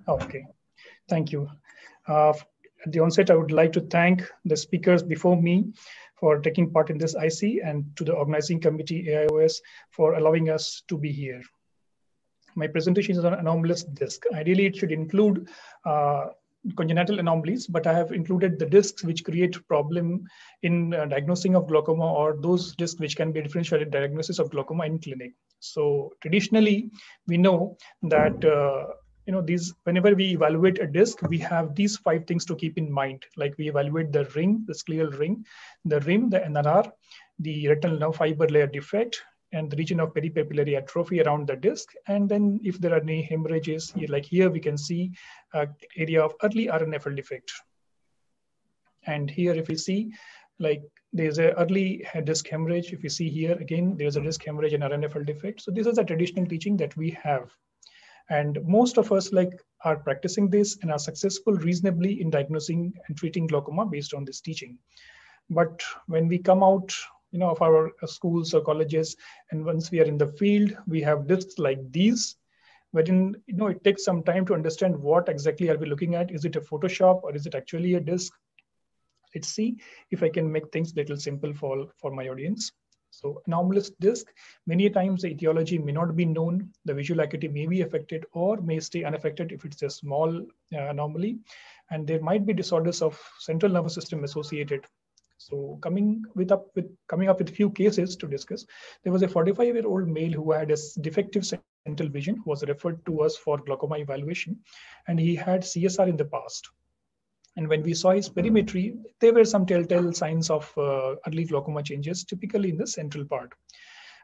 Okay, thank you. At the onset, I would like to thank the speakers before me for taking part in this IC and to the organizing committee AIOS for allowing us to be here. My presentation is on anomalous disc. Ideally, it should include congenital anomalies, but I have included the discs which create problem in diagnosing of glaucoma, or those discs which can be differentiated diagnosis of glaucoma in clinic. So traditionally, we know that these, whenever we evaluate a disc, we have these 5 things to keep in mind. Like we evaluate the ring, the scleral ring, the rim, the NRR, the retinal nerve fiber layer defect, and the region of peripapillary atrophy around the disc. And then if there are any hemorrhages, like here we can see area of early RNFL defect. And here if you see, like there's a early disc hemorrhage. If you see here, again, there's a disc hemorrhage and RNFL defect. So this is a traditional teaching that we have. And most of us are practicing this and are successful reasonably in diagnosing and treating glaucoma based on this teaching. But when we come out of our schools or colleges, and once we are in the field, we have discs like these, wherein it takes some time to understand what exactly are we looking at. Is it a Photoshop or is it actually a disc? Let's see if I can make things a little simple for my audience. So anomalous disc, many times the etiology may not be known, the visual acuity may be affected or may stay unaffected if it's a small anomaly, and there might be disorders of central nervous system associated. So coming up with a few cases to discuss, there was a 45-year-old male who had a defective central vision, who was referred to us for glaucoma evaluation, and he had CSR in the past. And when we saw his perimetry, there were some telltale signs of early glaucoma changes, typically in the central part.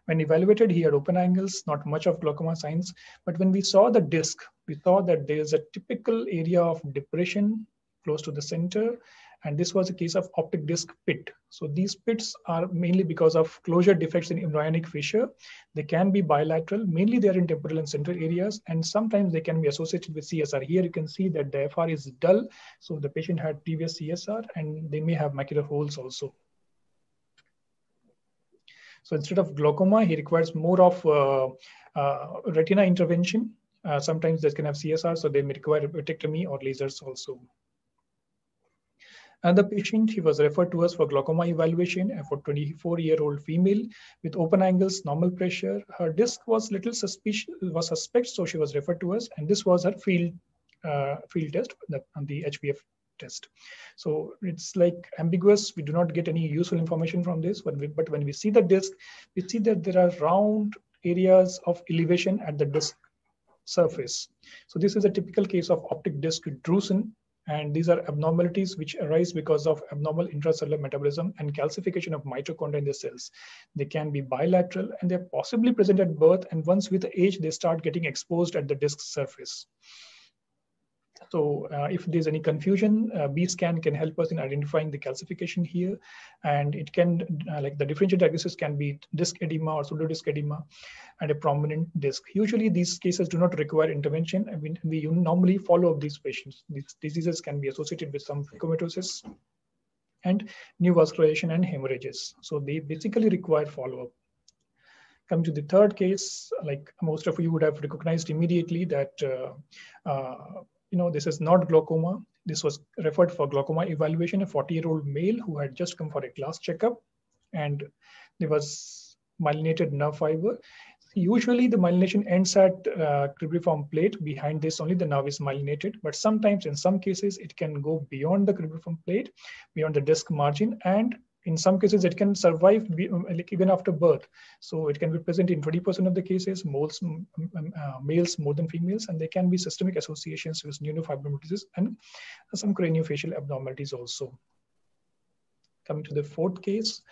When evaluated, he had open angles, not much of glaucoma signs. But when we saw the disc, we saw that there is a typical area of depression close to the center. And this was a case of optic disc pit. So these pits are mainly because of closure defects in embryonic fissure. They can be bilateral, mainly they are in temporal and central areas, and sometimes they can be associated with CSR. Here you can see that the FR is dull, so the patient had previous CSR, and they may have macular holes also. So instead of glaucoma, he requires more of retina intervention. Sometimes they can have CSR, so they may require vitrectomy or lasers also. Another patient, he was referred to us for glaucoma evaluation, for 24-year-old female with open angles, normal pressure. Her disc was little suspect, so she was referred to us, and this was her field test on the HPF test. So it's like ambiguous. We do not get any useful information from this, but when we see the disc, we see that there are round areas of elevation at the disc surface. So this is a typical case of optic disc drusen. And these are abnormalities which arise because of abnormal intracellular metabolism and calcification of mitochondria in the cells. They can be bilateral, and they're possibly present at birth, and once with age, they start getting exposed at the disc surface. So if there's any confusion, B-scan can help us in identifying the calcification here. And it can, like the differential diagnosis can be disc edema or pseudodisc edema and a prominent disc. Usually these cases do not require intervention. I mean, we normally follow up these patients. These diseases can be associated with some phakomatosis and neovascularization and hemorrhages. So they basically require follow-up. Coming to the third case, like most of you would have recognized immediately that this is not glaucoma. This was referred for glaucoma evaluation, a 40-year-old male who had just come for a class checkup, and there was myelinated nerve fiber. Usually the myelination ends at cribriform plate. Behind this only the nerve is myelinated, but sometimes in some cases it can go beyond the cribriform plate, beyond the disc margin, and in some cases it can survive even after birth. So it can be present in 20% of the cases, males more than females, and there can be systemic associations with neurofibromatosis and some craniofacial abnormalities also. Coming to the fourth case,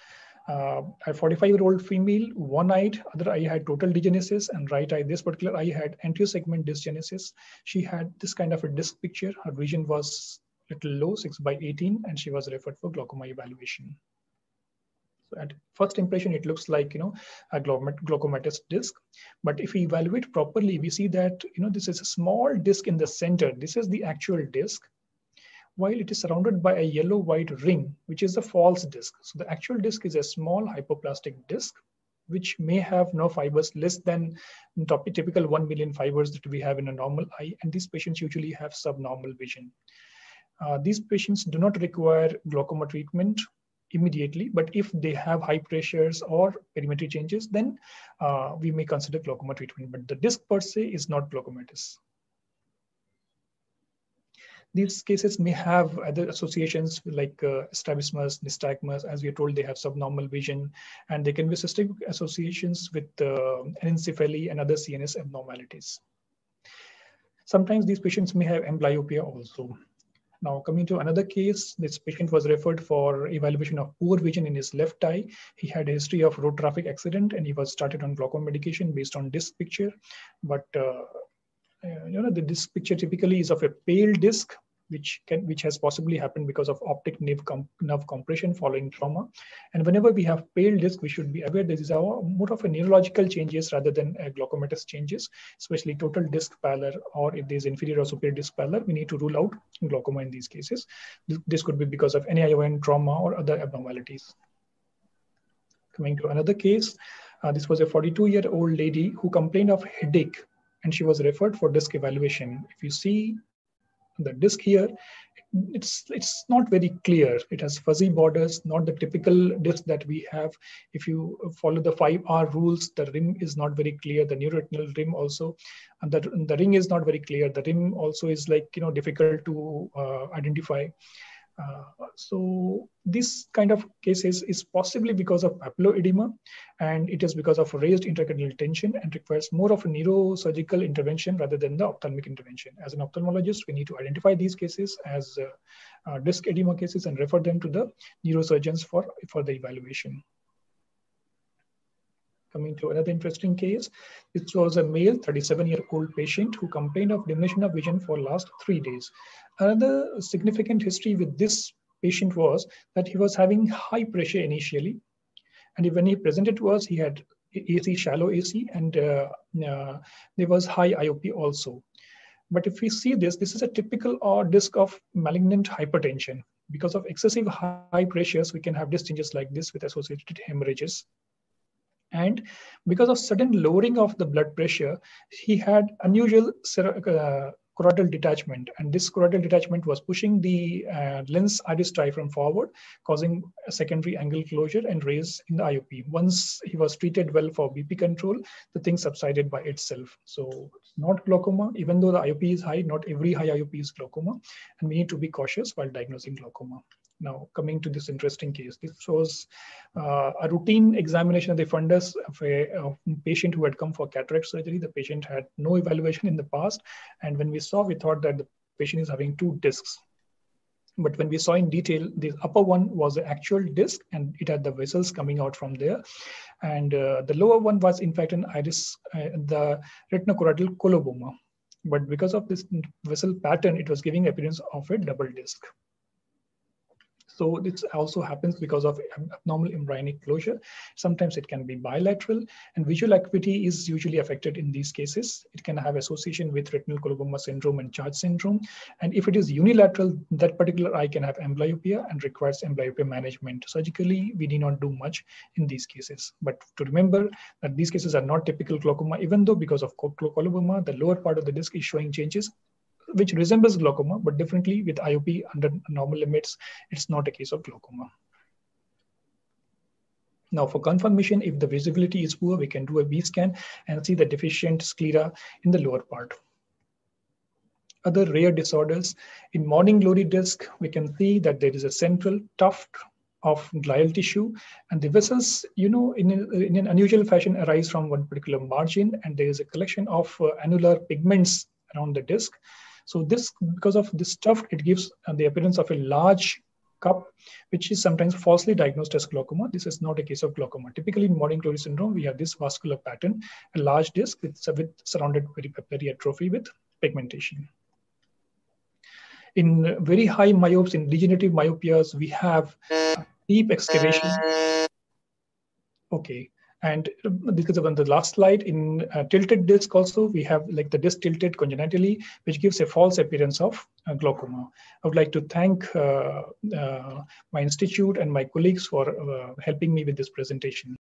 a 45-year-old female, one-eyed, other eye had total degenesis, and right eye, this particular eye had anterior segment dysgenesis. She had this kind of a disc picture. Her vision was little low, 6/18, and she was referred for glaucoma evaluation. So at first impression, it looks like a glaucomatous disc, but if we evaluate properly, we see that this is a small disc in the center. This is the actual disc, while it is surrounded by a yellow-white ring, which is a false disc. So the actual disc is a small hypoplastic disc, which may have no fibers less than typical 1 million fibers that we have in a normal eye. And these patients usually have subnormal vision. These patients do not require glaucoma treatment immediately, but if they have high pressures or perimetry changes, then we may consider glaucoma treatment. But the disc per se is not glaucomatous. These cases may have other associations like strabismus, nystagmus. As we are told, they have subnormal vision, and there can be systemic associations with anencephaly and other CNS abnormalities. Sometimes these patients may have amblyopia also. Now, coming to another case, this patient was referred for evaluation of poor vision in his left eye. He had a history of road traffic accident, and he was started on glaucoma medication based on disc picture. But the disc picture typically is of a pale disc, which has possibly happened because of optic nerve compression following trauma. And whenever we have pale disc, we should be aware this is more of a neurological changes rather than glaucomatous changes, especially total disc pallor, or if there's inferior or superior disc pallor, we need to rule out glaucoma in these cases. This could be because of NAION, trauma, or other abnormalities. Coming to another case, this was a 42-year-old lady who complained of headache, and she was referred for disc evaluation. If you see the disc here, it's not very clear. It has fuzzy borders, not the typical disc that we have. If you follow the 5R rules, the rim is not very clear. The neuroretinal rim also, and the ring is not very clear. The rim also is difficult to identify. So this kind of cases is possibly because of papilloedema, and it is because of raised intracorneal tension and requires more of a neurosurgical intervention rather than the ophthalmic intervention. As an ophthalmologist, we need to identify these cases as disc edema cases and refer them to the neurosurgeons for the evaluation. Coming to another interesting case, this was a male 37-year-old patient who complained of diminution of vision for last 3 days. Another significant history with this patient was that he was having high pressure initially. And when he presented to us, he had AC, shallow AC, and there was high IOP also. But if we see this is a typical disc of malignant hypertension. Because of excessive high pressures, we can have disc changes like this with associated hemorrhages. And because of sudden lowering of the blood pressure, he had unusual choroidal detachment, and this choroidal detachment was pushing the lens iris diaphragm forward, causing a secondary angle closure and raise in the IOP. Once he was treated well for BP control, the thing subsided by itself. So not glaucoma, even though the IOP is high, not every high IOP is glaucoma, and we need to be cautious while diagnosing glaucoma. Now, coming to this interesting case, this was a routine examination of the fundus of a patient who had come for cataract surgery. The patient had no evaluation in the past. And when we saw, we thought that the patient is having 2 discs. But when we saw in detail, the upper one was the actual disc, and it had the vessels coming out from there. And the lower one was, in fact, an iris, the retinochoroidal coloboma. But because of this vessel pattern, it was giving appearance of a double disc. So this also happens because of abnormal embryonic closure. Sometimes it can be bilateral, and visual acuity is usually affected in these cases. It can have association with retinal coloboma syndrome and CHARGE syndrome. And if it is unilateral, that particular eye can have amblyopia and requires amblyopia management. Surgically, we need not do much in these cases. But to remember that these cases are not typical glaucoma, even though because of coloboma, the lower part of the disc is showing changes which resembles glaucoma, but differently with IOP under normal limits. It's not a case of glaucoma. Now, for confirmation, if the visibility is poor, we can do a B scan and see the deficient sclera in the lower part. Other rare disorders, in morning glory disc, we can see that there is a central tuft of glial tissue, and the vessels, in an unusual fashion, arise from one particular margin, and there is a collection of annular pigments around the disc. So this, because of this tuft, it gives the appearance of a large cup, which is sometimes falsely diagnosed as glaucoma. This is not a case of glaucoma. Typically in morning glory syndrome, we have this vascular pattern, a large disc with surrounded peripapillary atrophy with pigmentation. In very high myopes, in degenerative myopias, we have deep excavation. Okay. And this is on the last slide. In tilted disc also, we have like the disc tilted congenitally, which gives a false appearance of glaucoma. I would like to thank my institute and my colleagues for helping me with this presentation.